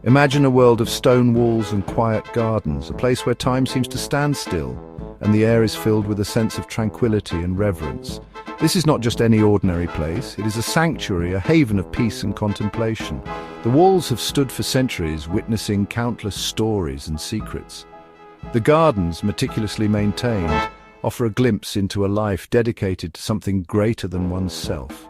Imagine a world of stone walls and quiet gardens, a place where time seems to stand still, and the air is filled with a sense of tranquility and reverence. This is not just any ordinary place, it is a sanctuary, a haven of peace and contemplation. The walls have stood for centuries, witnessing countless stories and secrets. The gardens, meticulously maintained, offer a glimpse into a life dedicated to something greater than oneself.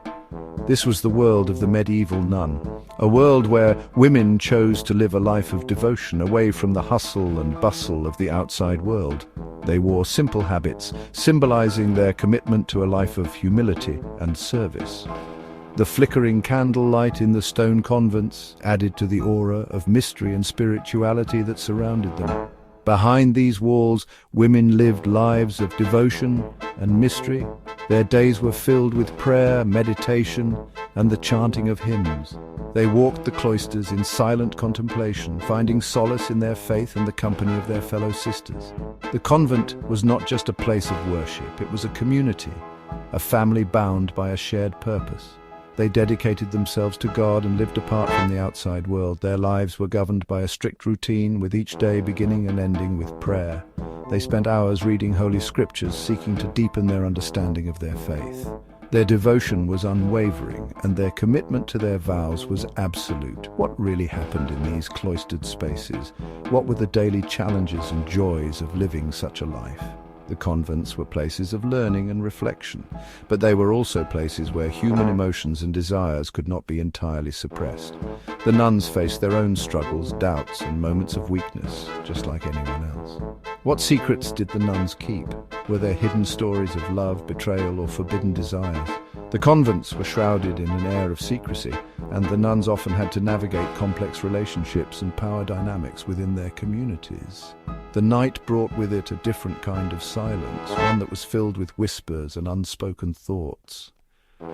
This was the world of the medieval nun, a world where women chose to live a life of devotion away from the hustle and bustle of the outside world. They wore simple habits, symbolizing their commitment to a life of humility and service. The flickering candlelight in the stone convents added to the aura of mystery and spirituality that surrounded them. Behind these walls, women lived lives of devotion and mystery. Their days were filled with prayer, meditation, and the chanting of hymns. They walked the cloisters in silent contemplation, finding solace in their faith and the company of their fellow sisters. The convent was not just a place of worship, it was a community, a family bound by a shared purpose. They dedicated themselves to God and lived apart from the outside world. Their lives were governed by a strict routine, with each day beginning and ending with prayer. They spent hours reading holy scriptures, seeking to deepen their understanding of their faith. Their devotion was unwavering, and their commitment to their vows was absolute. What really happened in these cloistered spaces? What were the daily challenges and joys of living such a life? The convents were places of learning and reflection, but they were also places where human emotions and desires could not be entirely suppressed. The nuns faced their own struggles, doubts, and moments of weakness, just like anyone else. What secrets did the nuns keep? Were there hidden stories of love, betrayal, or forbidden desires? The convents were shrouded in an air of secrecy, and the nuns often had to navigate complex relationships and power dynamics within their communities. The night brought with it a different kind of silence, one that was filled with whispers and unspoken thoughts.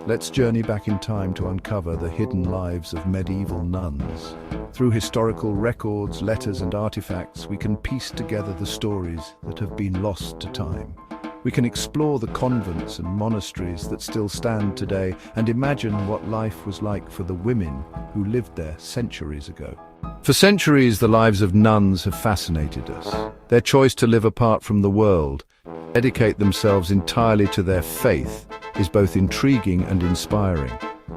Let's journey back in time to uncover the hidden lives of medieval nuns. Through historical records, letters, and artifacts, we can piece together the stories that have been lost to time. We can explore the convents and monasteries that still stand today and imagine what life was like for the women who lived there centuries ago. For centuries, the lives of nuns have fascinated us. Their choice to live apart from the world, dedicate themselves entirely to their faith, is both intriguing and inspiring.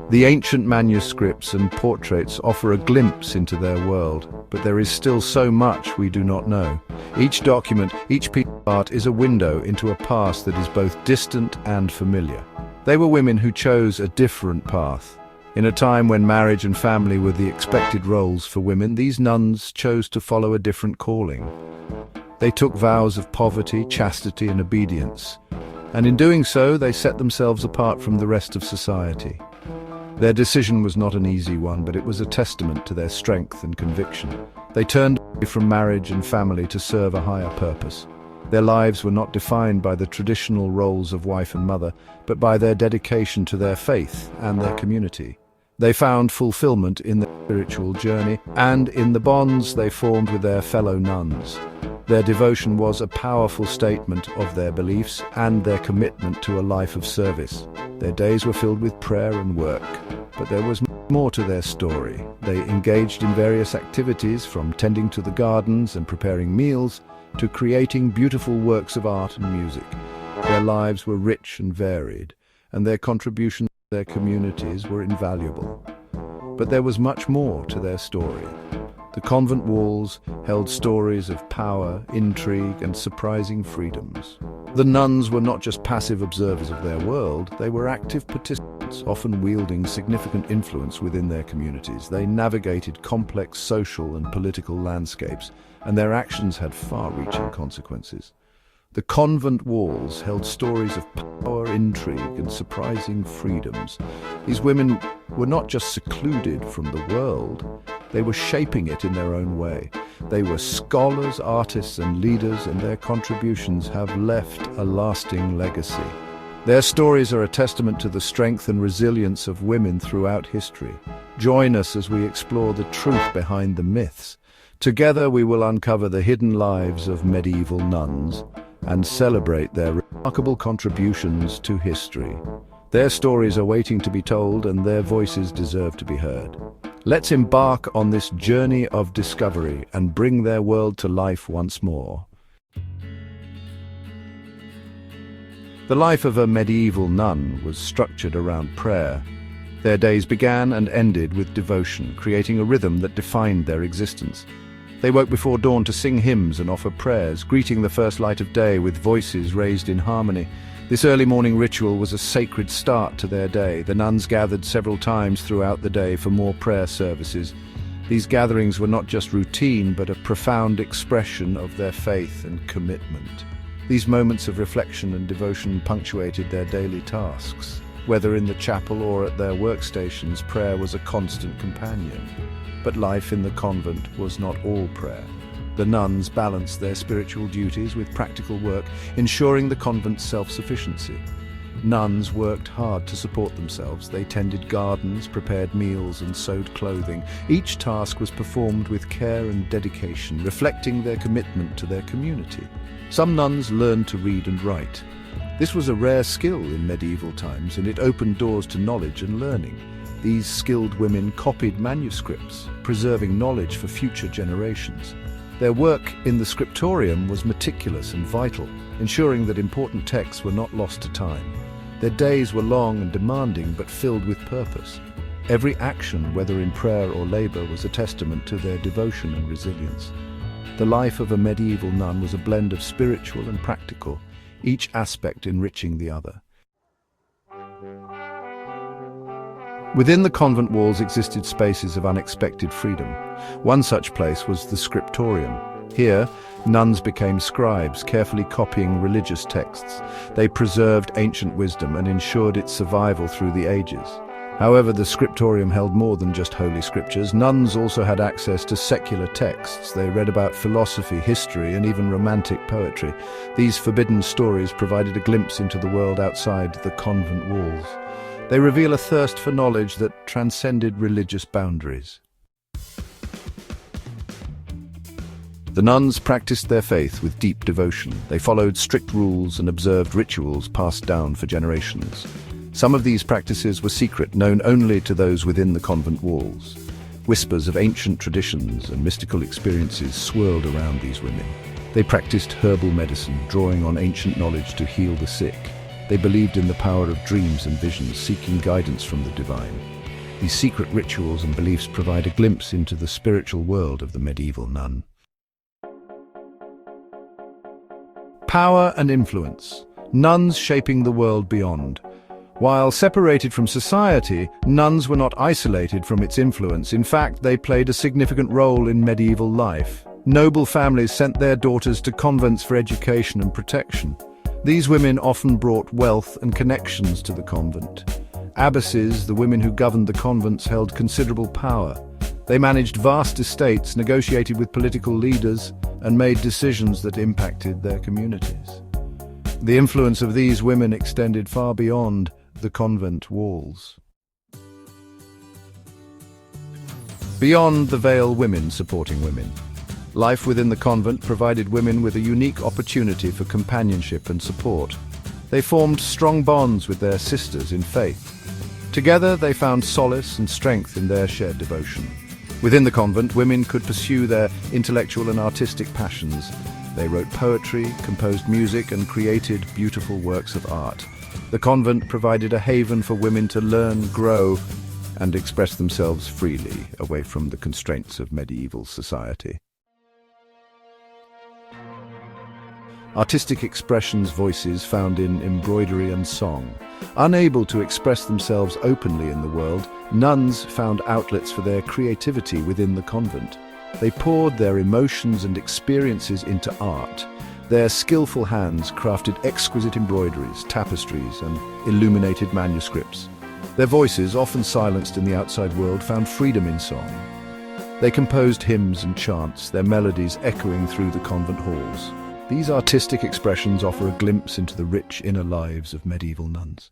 The ancient manuscripts and portraits offer a glimpse into their world, but there is still so much we do not know. Each document, each piece of art is a window into a past that is both distant and familiar. They were women who chose a different path. In a time when marriage and family were the expected roles for women, these nuns chose to follow a different calling. They took vows of poverty, chastity, and obedience, and in doing so, they set themselves apart from the rest of society. Their decision was not an easy one, but it was a testament to their strength and conviction. They turned away from marriage and family to serve a higher purpose. Their lives were not defined by the traditional roles of wife and mother, but by their dedication to their faith and their community. They found fulfillment in their spiritual journey and in the bonds they formed with their fellow nuns. Their devotion was a powerful statement of their beliefs and their commitment to a life of service. Their days were filled with prayer and work, but there was more to their story. They engaged in various activities, from tending to the gardens and preparing meals to creating beautiful works of art and music. Their lives were rich and varied, and their contributions to their communities were invaluable. But there was much more to their story. The convent walls held stories of power, intrigue, and surprising freedoms. The nuns were not just passive observers of their world, they were active participants, often wielding significant influence within their communities. They navigated complex social and political landscapes, and their actions had far-reaching consequences. The convent walls held stories of power, intrigue, and surprising freedoms. These women were not just secluded from the world, they were shaping it in their own way. They were scholars, artists, and leaders, and their contributions have left a lasting legacy. Their stories are a testament to the strength and resilience of women throughout history. Join us as we explore the truth behind the myths. Together we will uncover the hidden lives of medieval nuns and celebrate their remarkable contributions to history. Their stories are waiting to be told, and their voices deserve to be heard. Let's embark on this journey of discovery and bring their world to life once more. The life of a medieval nun was structured around prayer. Their days began and ended with devotion, creating a rhythm that defined their existence. They woke before dawn to sing hymns and offer prayers, greeting the first light of day with voices raised in harmony. This early morning ritual was a sacred start to their day. The nuns gathered several times throughout the day for more prayer services. These gatherings were not just routine, but a profound expression of their faith and commitment. These moments of reflection and devotion punctuated their daily tasks. Whether in the chapel or at their workstations, prayer was a constant companion. But life in the convent was not all prayer. The nuns balanced their spiritual duties with practical work, ensuring the convent's self-sufficiency. Nuns worked hard to support themselves. They tended gardens, prepared meals, and sewed clothing. Each task was performed with care and dedication, reflecting their commitment to their community. Some nuns learned to read and write. This was a rare skill in medieval times, and it opened doors to knowledge and learning. These skilled women copied manuscripts, preserving knowledge for future generations. Their work in the scriptorium was meticulous and vital, ensuring that important texts were not lost to time. Their days were long and demanding, but filled with purpose. Every action, whether in prayer or labor, was a testament to their devotion and resilience. The life of a medieval nun was a blend of spiritual and practical, each aspect enriching the other. Within the convent walls existed spaces of unexpected freedom. One such place was the scriptorium. Here, nuns became scribes, carefully copying religious texts. They preserved ancient wisdom and ensured its survival through the ages. However, the scriptorium held more than just holy scriptures. Nuns also had access to secular texts. They read about philosophy, history, and even romantic poetry. These forbidden stories provided a glimpse into the world outside the convent walls. They reveal a thirst for knowledge that transcended religious boundaries. The nuns practiced their faith with deep devotion. They followed strict rules and observed rituals passed down for generations. Some of these practices were secret, known only to those within the convent walls. Whispers of ancient traditions and mystical experiences swirled around these women. They practiced herbal medicine, drawing on ancient knowledge to heal the sick. They believed in the power of dreams and visions, seeking guidance from the divine. These secret rituals and beliefs provide a glimpse into the spiritual world of the medieval nun. Power and influence. Nuns shaping the world beyond. While separated from society, nuns were not isolated from its influence. In fact, they played a significant role in medieval life. Noble families sent their daughters to convents for education and protection. These women often brought wealth and connections to the convent. Abbesses, the women who governed the convents, held considerable power. They managed vast estates, negotiated with political leaders, and made decisions that impacted their communities. The influence of these women extended far beyond the convent walls. Beyond the veil, women supporting women. Life within the convent provided women with a unique opportunity for companionship and support. They formed strong bonds with their sisters in faith. Together, they found solace and strength in their shared devotion. Within the convent, women could pursue their intellectual and artistic passions. They wrote poetry, composed music, and created beautiful works of art. The convent provided a haven for women to learn, grow, and express themselves freely, away from the constraints of medieval society. Artistic expressions, voices found in embroidery and song. Unable to express themselves openly in the world, nuns found outlets for their creativity within the convent. They poured their emotions and experiences into art. Their skillful hands crafted exquisite embroideries, tapestries, and illuminated manuscripts. Their voices, often silenced in the outside world, found freedom in song. They composed hymns and chants, their melodies echoing through the convent halls. These artistic expressions offer a glimpse into the rich inner lives of medieval nuns.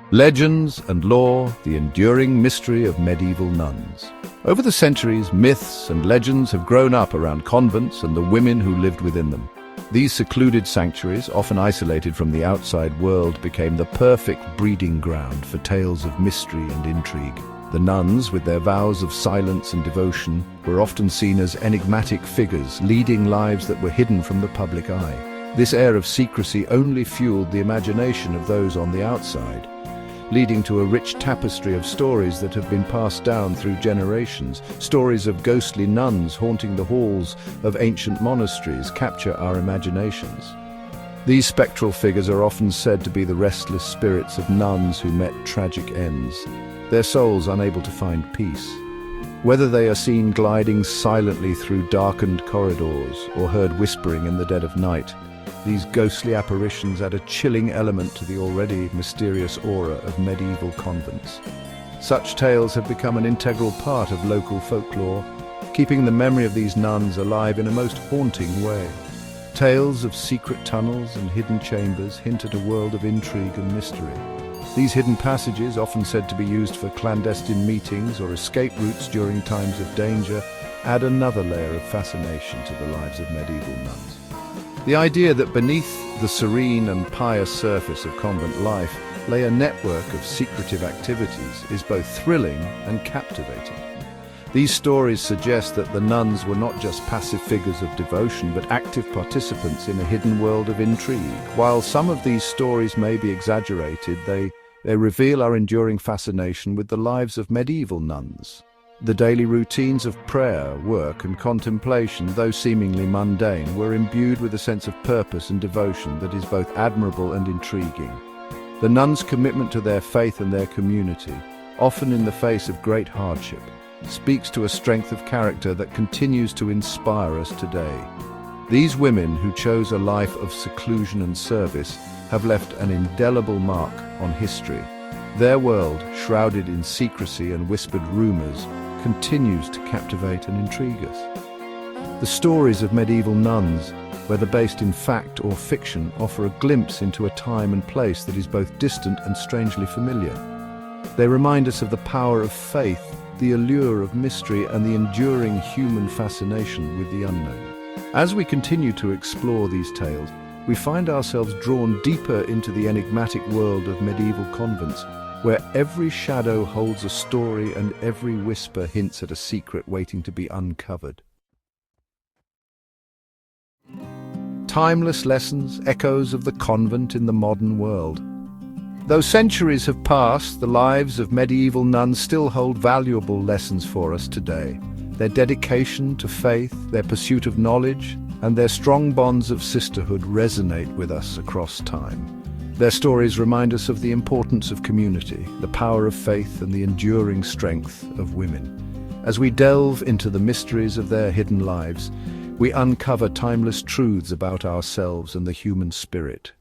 Legends and lore, the enduring mystery of medieval nuns. Over the centuries, myths and legends have grown up around convents and the women who lived within them. These secluded sanctuaries, often isolated from the outside world, became the perfect breeding ground for tales of mystery and intrigue. The nuns, with their vows of silence and devotion, were often seen as enigmatic figures, leading lives that were hidden from the public eye. This air of secrecy only fueled the imagination of those on the outside, leading to a rich tapestry of stories that have been passed down through generations. Stories of ghostly nuns haunting the halls of ancient monasteries capture our imaginations. These spectral figures are often said to be the restless spirits of nuns who met tragic ends, their souls unable to find peace. Whether they are seen gliding silently through darkened corridors or heard whispering in the dead of night, these ghostly apparitions add a chilling element to the already mysterious aura of medieval convents. Such tales have become an integral part of local folklore, keeping the memory of these nuns alive in a most haunting way. Tales of secret tunnels and hidden chambers hint at a world of intrigue and mystery. These hidden passages, often said to be used for clandestine meetings or escape routes during times of danger, add another layer of fascination to the lives of medieval nuns. The idea that beneath the serene and pious surface of convent life lay a network of secretive activities is both thrilling and captivating. These stories suggest that the nuns were not just passive figures of devotion, but active participants in a hidden world of intrigue. While some of these stories may be exaggerated, they reveal our enduring fascination with the lives of medieval nuns. The daily routines of prayer, work, and contemplation, though seemingly mundane, were imbued with a sense of purpose and devotion that is both admirable and intriguing. The nuns' commitment to their faith and their community, often in the face of great hardship, speaks to a strength of character that continues to inspire us today. These women, who chose a life of seclusion and service, have left an indelible mark on history. Their world, shrouded in secrecy and whispered rumors, continues to captivate and intrigue us. The stories of medieval nuns, whether based in fact or fiction, offer a glimpse into a time and place that is both distant and strangely familiar. They remind us of the power of faith, the allure of mystery, and the enduring human fascination with the unknown. As we continue to explore these tales, we find ourselves drawn deeper into the enigmatic world of medieval convents, where every shadow holds a story and every whisper hints at a secret waiting to be uncovered. Timeless lessons, echoes of the convent in the modern world. Though centuries have passed, the lives of medieval nuns still hold valuable lessons for us today. Their dedication to faith, their pursuit of knowledge, and their strong bonds of sisterhood resonate with us across time. Their stories remind us of the importance of community, the power of faith, and the enduring strength of women. As we delve into the mysteries of their hidden lives, we uncover timeless truths about ourselves and the human spirit.